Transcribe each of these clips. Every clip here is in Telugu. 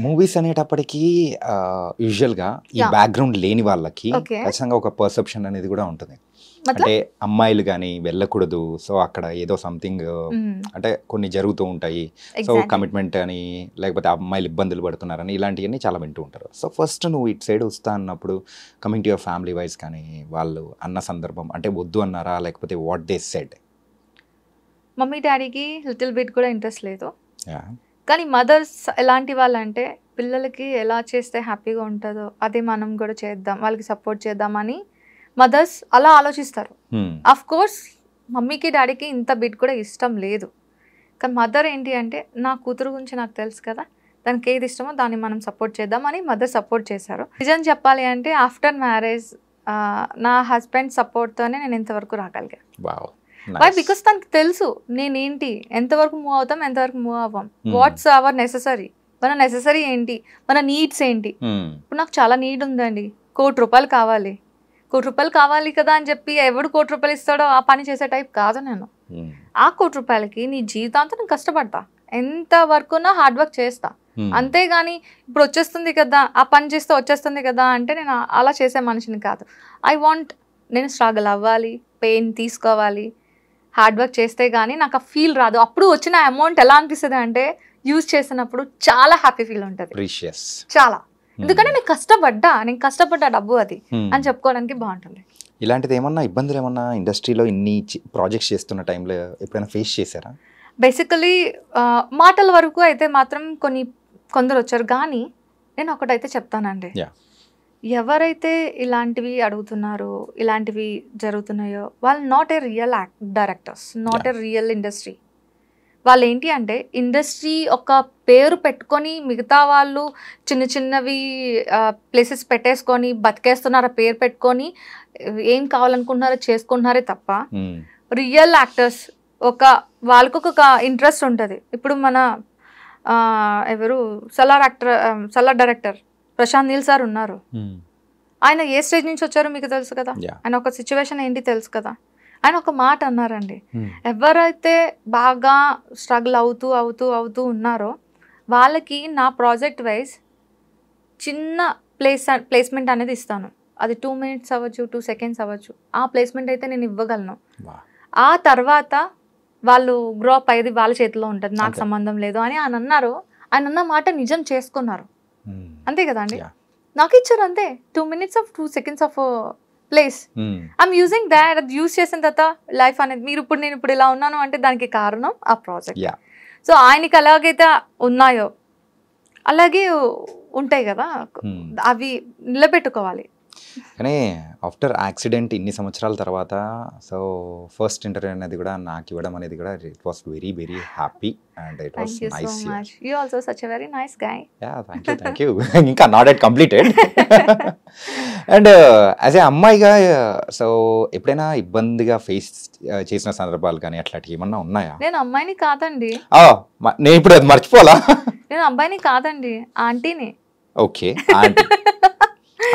మూవీస్ అనేటప్పటికి యూజువల్‌గా ఈ యాహ్! బ్యాక్‌గ్రౌండ్ లేని వాళ్ళకి ఓకే. ఖచ్చితంగా ఒక పర్సెప్షన్ అనేది కూడా ఉంటుంది. మతలబ్? అంటే అమ్మాయిలు గాని వెళ్ళకూడదు. సో, అక్కడ ఏదో సంథింగ్ హ్మ్. అంటే కొన్ని జరుగుతూ ఉంటాయి. So, exactly. కమిట్మెంట్ అని లేకపోతే అమ్మాయిలు ఇబ్బందులు పడుతున్నారని ఇలాంటియన్నీ చాలా వింటూ ఉంటారు. సో, ఫస్ట్ నువ్వు ఇటు సైడ్ వస్తా అన్నప్పుడు coming to your family wise కానీ వాళ్ళు అన్న సందర్భం అంటే వద్దు అన్నారా? లేకపోతే వాట్ దే సెడ్? మమ్మీ, డ్యాడీకి లిటిల్ బిట్ కూడా ఇంట్రెస్ట్ లేదు. యాహ్! కానీ మదర్స్ ఎలాంటి వాళ్ళంటే పిల్లలకి ఎలా చేస్తే హ్యాపీగా ఉంటదో అదే మనం కూడా చేద్దాం, వాళ్ళకి సపోర్ట్ చేద్దామని మదర్స్ అలా ఆలోచిస్తారు. హ్మ్. ఆఫ్‌కోర్స్ మమ్మీకి, డ్యాడీకి ఇంత బిట్ కూడా ఇష్టం లేదు. కానీ మదర్ ఏంటి అంటే నా కూతురు గురించి నాకు తెలుసు కదా! దానికి ఏది ఇష్టమో దాన్ని మనం సపోర్ట్ చేద్దామని మదర్ సపోర్ట్ చేశారు. నిజం చెప్పాలి అంటే ఆఫ్టర్ మ్యారేజ్ నా హస్బెండ్ సపోర్ట్‌తోనే నేను ఇంతవరకు రాగలిగా. వావ్! వై? నైస్. బికాస్ తనకి తెలుసు నేనేంటి, ఎంతవరకు మూవ్ అవుతాం, ఎంతవరకు మూవ్ అవ్వం, వాట్స్ అవర్ నెసెసరీ, మన నెసెసరీ ఏంటి, మన నీడ్స్ ఏంటి. హ్మ్. ఇప్పుడు నాకు చాలా నీడ్ ఉందండి, ₹1,00,00,000 కావాలి. ₹1,00,00,000 కావాలి కదా అని చెప్పి ఎవడు ₹1,00,00,000 ఇస్తాడో ఆ పని చేసే టైప్ కాదు నేను. హ్మ్. ఆ ₹1,00,00,000కి నీ జీవితాంతం నేను కష్టపడతా, ఎంత వరకున్నా హార్డ్ వర్క్ చేస్తా. హ్మ్. అంతేగాని ఇప్పుడు వచ్చేస్తుంది కదా, ఆ పని చేస్తే వచ్చేస్తుంది కదా అంటే నేను అలా చేసే మనిషిని కాదు. ఐ వాంట్, నేను స్ట్రగుల్ అవ్వాలి, పెయిన్ తీసుకోవాలి, హార్డ్ వర్క్ చేస్తే కానీ నాకు ఆ ఫీల్ రాదు. అప్పుడు వచ్చిన అమౌంట్ ఎలా అనిపిస్తుంది అంటే యూజ్ చేసినప్పుడు చాలా హ్యాపీ ఫీల్ ఉంటుంది. ప్రీషియస్. చాలా. ఎందుకంటే నేను కష్టపడ్డ డబ్బు అది హ్మ్. అని చెప్పుకోవడానికి బాగుంటుంది. ఇలాంటిది ఏమన్నా ఇబ్బందులు ఏమన్నా ఇండస్ట్రీలో ఇన్ని ప్రాజెక్ట్స్ చేస్తున్న టైంలో ఎప్పుడైనా ఫేస్ చేశారా? బేసికలీ మాటల వరకు అయితే మాత్రం కొందరు వచ్చారు. కానీ నేను ఒకటైతే చెప్తానండి, యా. ఎవరైతే ఇలాంటివి అడుగుతున్నారో, ఇలాంటివి జరుగుతున్నాయో వాళ్ళు not a real directors, not a real industry. వాళ్ళు ఏంటి అంటే ఇండస్ట్రీ ఒక పేరు పెట్టుకొని మిగతా వాళ్ళు చిన్న చిన్నవి ప్లేసెస్ పెట్టేసుకొని బతికేస్తున్నారు, పేరు పెట్టుకొని ఏం కావాలనుకుంటున్నారో చేసుకుంటున్నారే తప్ప హ్మ్. రియల్ యాక్టర్స్ వాళ్ళకు ఒక ఇంట్రెస్ట్ ఉంటుంది. ఇప్పుడు మన ఎవరు సలార్ డైరెక్టర్ ప్రశాంత్ నీల్ సార్ ఉన్నారు. హ్మ్. ఆయన ఏ స్టేజ్ నుంచి వచ్చారో మీకు తెలుసు కదా, యా. ఆయన ఒక సిచ్యువేషన్ ఏంటి తెలుసు కదా. ఆయన ఒక మాట అన్నారండి, హ్మ్. ఎవరైతే బాగా స్ట్రగుల్ అవుతూ ఉన్నారో వాళ్ళకి నా ప్రాజెక్ట్ వైజ్ చిన్న ప్లేస్మెంట్ అనేది ఇస్తాను. అది 2 minutes అవ్వచ్చు, 2 seconds అవ్వచ్చు. ఆ ప్లేస్మెంట్ అయితే నేను ఇవ్వగలను. వా. ఆ తర్వాత వాళ్ళు గ్రో అప్ అయ్యేది వాళ్ళ చేతిలో ఉంటుంది, నాకు అంతే. సంబంధం లేదు అని ఆయన అన్నారు. ఆయన అన్న మాట నిజం చేసుకున్నారు. హ్మ్. అంతే కదా అండి. యా. నాకు ఇచ్చారు అంతే 2 minutes of 2 seconds of place. Hmm. I'm using that. అది యూజ్ చేసిన తర్వాత లైఫ్ అనేది నేను ఇప్పుడు ఇలా ఉన్నాను అంటే దానికి కారణం ఆ ప్రాజెక్ట్. యా. సో ఆయనకి ఎలాగైతే ఉన్నాయో అలాగే ఉంటాయి కదా, హ్మ్. అవి నిలబెట్టుకోవాలి. కానీ ఆఫ్టర్ యాక్సిడెంట్ ఇన్ని సంవత్సరాల తర్వాత సో ఫస్ట్ ఇంటర్వ్యూ అనేది కూడా నాకు ఇవ్వడం అనేది కూడా it was very very happy and it was thank you so nice. Much. You also such a very nice guy. Yeah, thank you ఇంకా not at completed. And as a అమ్మాయిగా సో ఎప్పుడైనా ఇబ్బందిగా ఫేస్ చేసిన సందర్భాలు కానీ అట్లాంటివి ఏమన్నా ఉన్నాయా? నేను అమ్మాయిని కాదండి, నేను ఇప్పుడు అది మర్చిపోవాలా? నేను అబ్బాయిని కాదండి, ఆంటీని. ఓకే, ఆంటీ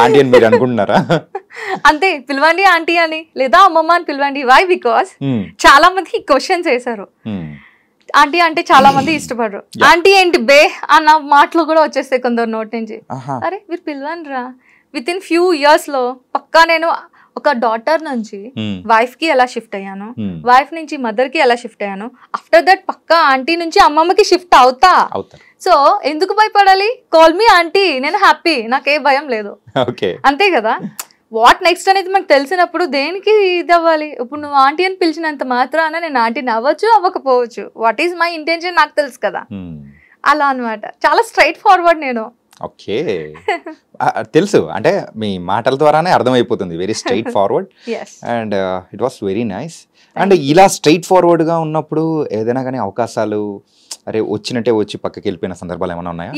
ఆంటీ అని మీరు అనుకుంటున్నారా? అంతే, పిలవండి ఆంటీ అని లేదా అమ్మమ్మ అని పిలవండి. వై? Because Hmm. చాలా మంది క్వశ్చన్స్ వేశారు. Hmm. ఆంటీ అంటే చాలా మంది ఇష్టపడరు. ఆంటీ ఏంటి బే అన్న మాటలు కూడా వచ్చేస్తాయి కొందరు నోటి నుంచి. ఆహా. అరే మీరు పిలవండి రా. విత్ ఇన్ ఫ్యూ ఇయర్స్ లో పక్కా నేను ఒక డాటర్ నుంచి Hmm. వైఫ్ కి ఎలా షిఫ్ట్ అయ్యాను, Hmm. వైఫ్ నుంచి మదర్ కి ఎలా షిఫ్ట్ అయ్యాను, ఆఫ్టర్ దట్ పక్కా ఆంటీ నుంచి అమ్మమ్మకి షిఫ్ట్ అవుతారు. సో ఎందుకు భయపడాలి? కాల్ మీ ఆంటీ, నేను హ్యాపీ, నాకే భయం లేదు. ఓకే, అంతే కదా. వాట్ నెక్స్ట్ అనేది మనకు తెలిసినప్పుడు దేనికి ఇది అవ్వాలి? ఇప్పుడు నువ్వు ఆంటీ అని పిలిచినంత మాత్రాన నేను ఆంటీని అవ్వచ్చు అవ్వకపోవచ్చు. వాట్ ఈస్ మై ఇంటెన్షన్ నాకు తెలుసు కదా. అలా అనమాట, చాలా స్ట్రైట్ ఫార్వర్డ్ నేను. ఓకే. తెలుసు అంటే మీ మాటల ద్వారానే అర్థమైపోతుంది, very straightforward. Yes. And it was very nice. And ఇలా స్ట్రైట్ ఫార్వర్డ్గా ఉన్నప్పుడు ఏదైనా కానీ అవకాశాలు అరే వచ్చినట్టే వచ్చి పక్కకి వెళ్ళిపోయిన సందర్భాలు ఏమైనా ఉన్నాయా?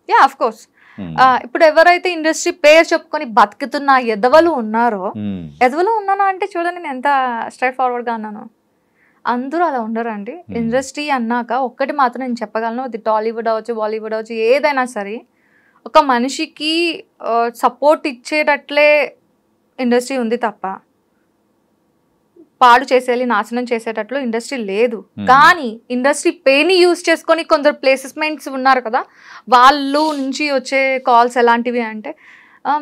Yeah of course. ఇప్పుడు ఎవరైతే ఇండస్ట్రీ పేరు చెప్పుకొని బతుకుతున్న ఎదవలు ఉన్నారో, ఎదవలు ఉన్నాను అంటే చూడండి నేను ఎంత స్ట్రైట్ ఫార్వర్డ్గా అన్నాను. అందరూ అలా ఉండరండి. ఇండస్ట్రీ అన్నాక ఒక్కటి మాత్రం నేను చెప్పగలను, అది టాలీవుడ్ అవ్వచ్చు, బాలీవుడ్ అవ్వచ్చు, ఏదైనా సరే ఒక మనిషికి సపోర్ట్ ఇచ్చేటట్లే ఇండస్ట్రీ ఉంది తప్ప పాడు చేసేయాలి, నాశనం చేసేటట్లు ఇండస్ట్రీ లేదు. కానీ ఇండస్ట్రీ పేని యూజ్ చేసుకొని కొందరు ప్లేస్మెంట్స్ ఉన్నారు కదా, వాళ్ళు నుంచి వచ్చే కాల్స్ ఎలాంటివి అంటే,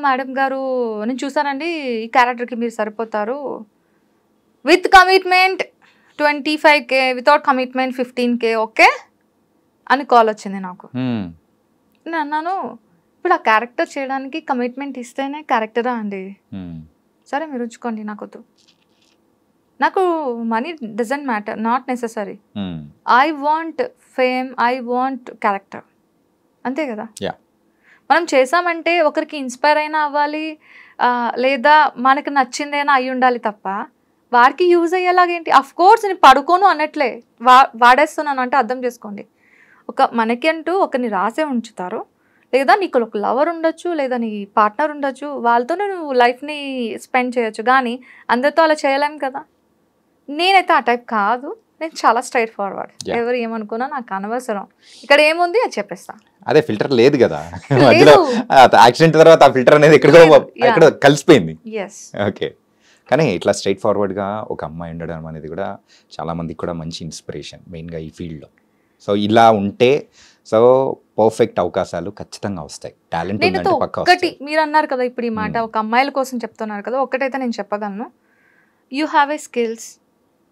మేడం గారు నేను చూసానండి, ఈ క్యారెక్టర్కి మీరు సరిపోతారు, with commitment 25K, without commitment 15K, okay అని కాల్ వచ్చింది నాకు. నేను అన్నాను, ఇప్పుడు ఆ క్యారెక్టర్ చేయడానికి కమిట్మెంట్ ఇస్తేనే క్యారెక్టరా అండి? సరే మీరు ఉంచుకోండి, నాకు money doesn't matter, not necessary. I want fame, I want character, అంతే కదా. మనం చేసామంటే ఒకరికి ఇన్స్పైర్ అయినా అవ్వాలి, లేదా మనకు నచ్చిందైనా అయి ఉండాలి తప్ప వారికి యూజ్ అయ్యేలాగేంటి. అఫ్ కోర్స్ నేను పడుకోను అనట్లే, వాడేస్తున్నాను అంటే అర్థం చేసుకోండి. మనకి అంటూ ఒకరిని రాసే ఉంచుతారు, లేదా నీకు ఒక లవర్ ఉండొచ్చు, లేదా నీ పార్ట్నర్ ఉండొచ్చు, వాళ్ళతోనే నువ్వు లైఫ్ని స్పెండ్ చేయొచ్చు. కానీ అందరితో అలా చేయలేం కదా. నేనైతే ఆ టైప్ కాదు, నేను చాలా స్ట్రైట్ ఫార్వర్డ్. ఎవరు ఏమనుకున్నా నాకు అనవసరం, ఇక్కడ ఏముంది అది చెప్పేస్తా. అదే ఫిల్టర్ లేదు కదా, యాక్సిడెంట్ తర్వాత ఆ ఫిల్టర్ అనేది ఎక్కడ కలిసిపోయింది. ఓకే, కానీ ఇట్లా స్ట్రైట్ ఫార్వర్డ్గా ఒక అమ్మాయి ఉండడం అనేది కూడా చాలా మందికి కూడా మంచి ఇన్స్పిరేషన్, మెయిన్గా ఈ ఫీల్డ్లో. సో ఇలా ఉంటే సో పర్ఫెక్ట్ అవకాశాలు ఖచ్చితంగా వస్తాయి. టాలెంట్ ఉందంటే పక్కా వస్తాయి. ఒకటి మీరు అన్నారు కదా ఇప్పుడు ఈ మాట, ఒక అమ్మాయిల కోసం చెప్తున్నారు కదా, ఒకటైతే నేను చెప్పగలను, you have a skills,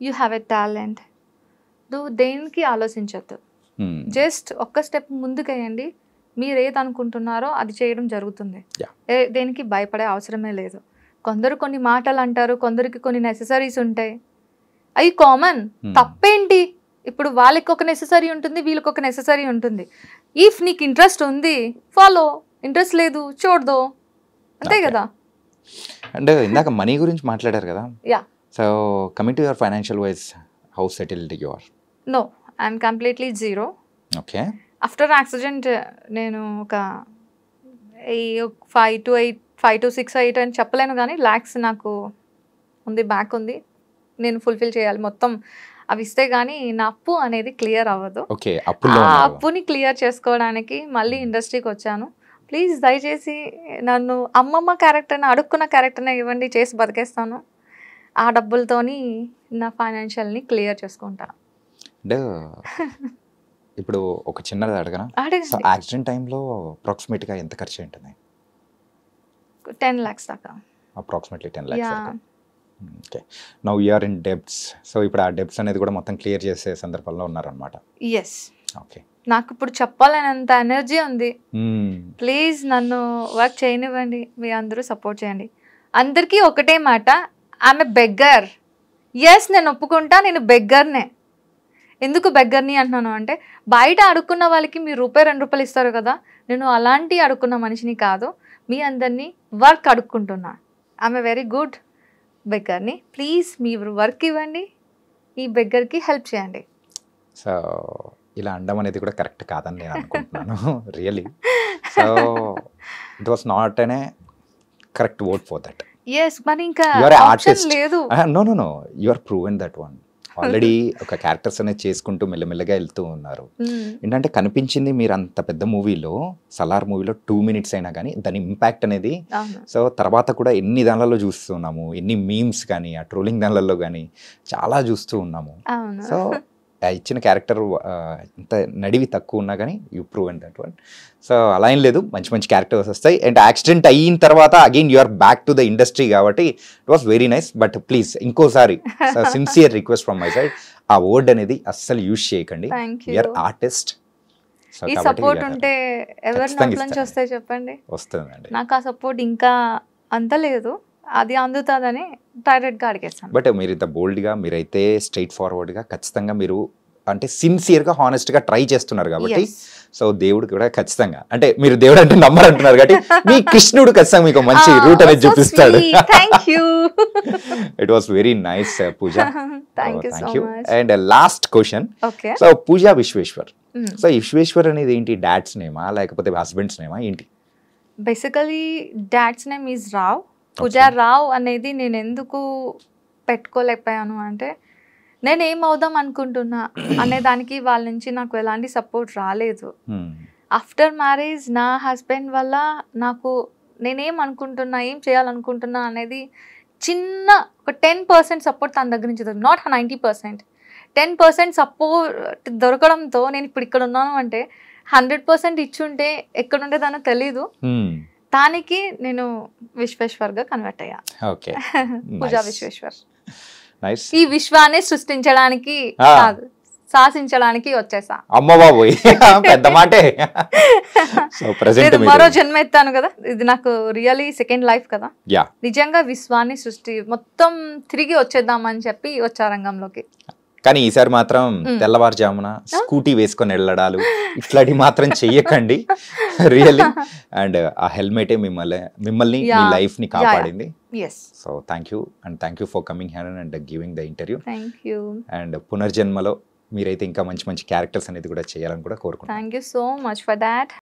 you have a talent, నువ్వు దేనికి ఆలోచించద్దు, జస్ట్ ఒక్క స్టెప్ ముందుకేయండి, మీరు ఏది అనుకుంటున్నారో అది చేయడం జరుగుతుంది. దేనికి భయపడే అవసరమే లేదు. కొందరు కొన్ని మాటలు అంటారు, కొందరికి కొన్ని నెససరీస్ ఉంటాయి, అవి కామన్, తప్పేంటి. ఇప్పుడు వాళ్ళకి ఒక నెససరీ ఉంటుంది, వీళ్ళకి ఒక నెససరీ ఉంటుంది. ఇఫ్ నీకు ఇంట్రెస్ట్ ఉంది ఫాలో, ఇంట్రెస్ట్ లేదు చూడదు, అంతే కదా. అండ్ ఇందాక మనీ గురించి మాట్లాడారు కదా, so coming to your financial wise, how settled you are? No, I'm completely zero. Okay, after accident నేను ఒక 5 to 6 8 అని చెప్పలేను, కానీ ల్యాక్స్ నాకు ఉంది, బ్యాక్ ఉంది, నేను ఫుల్ఫిల్ చేయాలి మొత్తం. అవి ఇస్తే కానీ నా అప్పు అనేది క్లియర్ అవ్వదు. ఆ అప్పుని క్లియర్ చేసుకోవడానికి మళ్ళీ ఇండస్ట్రీకి వచ్చాను. ప్లీజ్ దయచేసి నన్ను అమ్మమ్మ క్యారెక్టర్ని, అడుక్కున్న క్యారెక్టర్ని ఇవ్వండి, చేసి బతికేస్తాను. ఆ డబ్బులతోని నా ఫైనాన్షియల్ని క్లియర్ చేసుకుంటాను. అంటే ఇప్పుడు ఒక చిన్నది అడగనా, యాక్సిడెంట్ టైంలో అప్రాక్సిమేట్గా ఎంత ఖర్చు ఉంటుంది? 10 lakhs దాకా, అప్రాక్సిమేట్లీ 10 lakhs దాకా. Okay, now you are in debts. So ఇప్పుడు ఆ డెబ్ట్స్ అనేది కూడా మొత్తం క్లియర్ చేసే సందర్భంలో ఉన్నారనమాట. ఎస్. ఓకే, నాకు ఇప్పుడు చెప్పాలనేంత ఎనర్జీ ఉంది. ప్లీజ్ నన్ను వర్క్ చేయనివ్వండి, మీ అందరూ సపోర్ట్ చేయండి. అందరికీ ఒకటే మాట, ఆమె బెగ్గర్. ఎస్, నేను ఒప్పుకుంటా, నేను బెగ్గర్నే. ఎందుకు బెగ్గర్ని అంటున్నాను అంటే, బయట అడుక్కున్న వాళ్ళకి మీరు ₹2 ఇస్తారు కదా, నేను అలాంటి అడుక్కున్న మనిషిని కాదు, మీ అందరినీ వర్క్ అడుక్కుంటున్నా. ఆమె వెరీ గుడ్ బెగ్గర్ని. ప్లీజ్ మీరు వర్క్ ఇవ్వండి, ఈ బెగ్గర్కి హెల్ప్ చేయండి. సో ఇలా అనడం అనేది కూడా కరెక్ట్ కాదని నేను అనుకుంటున్నాను, really. So it was not an correct word for that. Yes, మరి ఇంకా ఆప్షన్ లేదు. No, you are proven that one. Already ఒక క్యారెక్టర్స్ అనేది చేసుకుంటూ మెల్లమెల్లగా వెళ్తూ ఉన్నారు. ఏంటంటే కనిపించింది మీరు అంత పెద్ద మూవీలో, సలార్ మూవీలో 2 minutes అయినా కానీ దాని ఇంపాక్ట్ అనేది, సో తర్వాత కూడా ఎన్ని దానిలలో చూస్తున్నాము, ఎన్ని మీమ్స్ కానీ ఆ ట్రోలింగ్ దానిలలో కానీ చాలా చూస్తూ ఉన్నాము. సో ఇచ్చిన క్యారెక్టర్ ఇంత నడివి తక్కువ ఉన్నా కానీ you prove and that one. So అలా ఏం లేదు, మంచి మంచి క్యారెక్టర్స్ వస్తాయి. అండ్ యాక్సిడెంట్ అయిన తర్వాత again you are back to the industry కాబట్టి it was very nice. But please ఇంకోసారి sincere request from my side, ఆ వర్డ్ అనేది అస్సలు యూజ్ చేయకండి. You're artist. ఈ సపోర్ట్ ఉంటే ఎవరి నుంచి వస్తాయి చెప్పండి? వస్తుందండి. నాకు ఆ సపోర్ట్ ఇంకా అంత లేదు, అది అందుతుందని డైరెక్ట్గా అడిగేస్తాను. బట్ మీరు ఇంత బోల్డ్గా, మీరైతే స్ట్రైట్ ఫార్వర్డ్గా ఖచ్చితంగా మీరు అంటే సిన్సియర్గా హానెస్ట్గా ట్రై చేస్తున్నారు కాబట్టి, సో దేవుడు కూడా ఖచ్చితంగా, అంటే మీరు దేవుడు అంటే నమ్మరు అంటున్నారు కాబట్టి మీ కృష్ణుడు ఖచ్చితంగా మీకు మంచి రూట్ అనేది చూపిస్తాడు. It was very nice Pooja, thank you. And last question, so Pooja Vishweshwar, so Vishweshwar అనేది ఏంటి? డాడ్స్ నేమా లేకపోతే హస్బెండ్స్ నేమా ఏంటి? Basically dad's name is Rao. Pooja Rao అనేది నేను ఎందుకు పెట్టుకోలేకపోయాను అంటే, నేను ఏమవుదాం అనుకుంటున్నా అనే దానికి వాళ్ళ నుంచి నాకు ఎలాంటి సపోర్ట్ రాలేదు. ఆఫ్టర్ మ్యారేజ్ నా హస్బెండ్ వల్ల నాకు నేనేం అనుకుంటున్నా, ఏం చేయాలనుకుంటున్నా అనేది చిన్న ఒక 10% సపోర్ట్ తన దగ్గర నుంచి దొరికి, నాట్ 90%, 10% సపోర్ట్ దొరకడంతో నేను ఇప్పుడు ఇక్కడ ఉన్నాను అంటే 100% ఇచ్చుంటే ఎక్కడుండేదానో తెలీదు. దానికి నేను విశ్వేశ్వర్గా కన్వర్ట్ అయ్యా. ఓకే, పూజా విశ్వేశ్వర్. నైస్. ఈ విశ్వాన్ని సృష్టించడానికి కాదు, శాసించడానికి వచ్చేసా. అమ్మ బాబోయ్, పెద్ద మాటే. సో ప్రెజెంట్ మరో జన్మ ఎత్తాను కదా, ఇది నాకు రియలీ సెకండ్ లైఫ్ కదా. యా, నిజంగా విశ్వాన్ని సృష్టి మొత్తం తిరిగి వచ్చేద్దామని చెప్పి వచ్చా రంగంలోకి. కానీ ఈసారి మాత్రం తెల్లవారుజామున స్కూటీ వేసుకొని వెళ్ళడాలు ఇట్లాంటివి మాత్రం చెయ్యకండి రియల్లీ. అండ్ ఆ హెల్మెటే మిమ్మల్ని మీ లైఫ్ ని కాపాడింది. So thank you for coming here and giving the interview. And పునర్జన్మలో మీరైతే ఇంకా మంచి మంచి క్యారెక్టర్స్ అనేది కూడా చేయాలని కూడా కోరుకుంటున్నాను. Thank you so much for that.